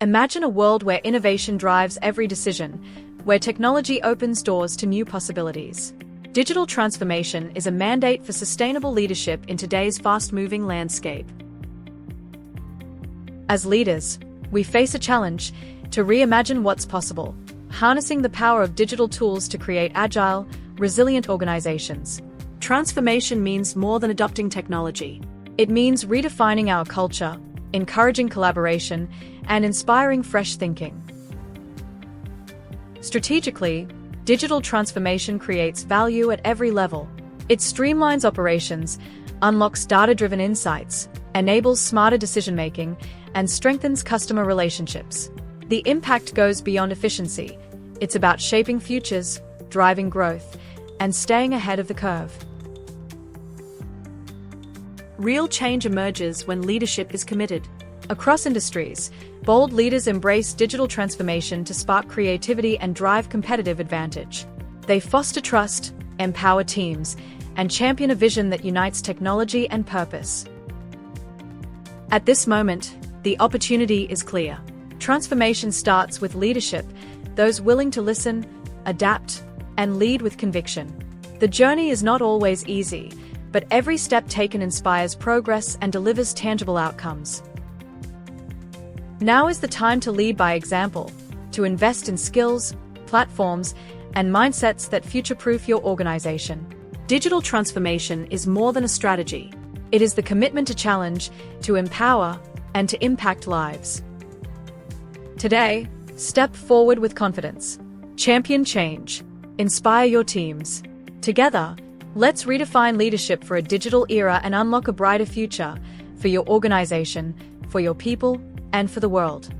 Imagine a world where innovation drives every decision, where technology opens doors to new possibilities. Digital transformation is a mandate for sustainable leadership in today's fast-moving landscape. As leaders, we face a challenge to reimagine what's possible, harnessing the power of digital tools to create agile, resilient organizations. Transformation means more than adopting technology. It means redefining our culture, encouraging collaboration, and inspiring fresh thinking. Strategically, digital transformation creates value at every level. It streamlines operations, unlocks data-driven insights, enables smarter decision-making, and strengthens customer relationships. The impact goes beyond efficiency. It's about shaping futures, driving growth, and staying ahead of the curve. Real change emerges when leadership is committed. Across industries, bold leaders embrace digital transformation to spark creativity and drive competitive advantage. They foster trust, empower teams, and champion a vision that unites technology and purpose. At this moment, the opportunity is clear. Transformation starts with leadership, those willing to listen, adapt, and lead with conviction. The journey is not always easy, but every step taken inspires progress and delivers tangible outcomes. Now is the time to lead by example, to invest in skills, platforms, and mindsets that future-proof your organization. Digital transformation is more than a strategy. It is the commitment to challenge, to empower, and to impact lives. Today, step forward with confidence. Champion change. Inspire your teams. Together, let's redefine leadership for a digital era and unlock a brighter future for your organization, for your people, and for the world.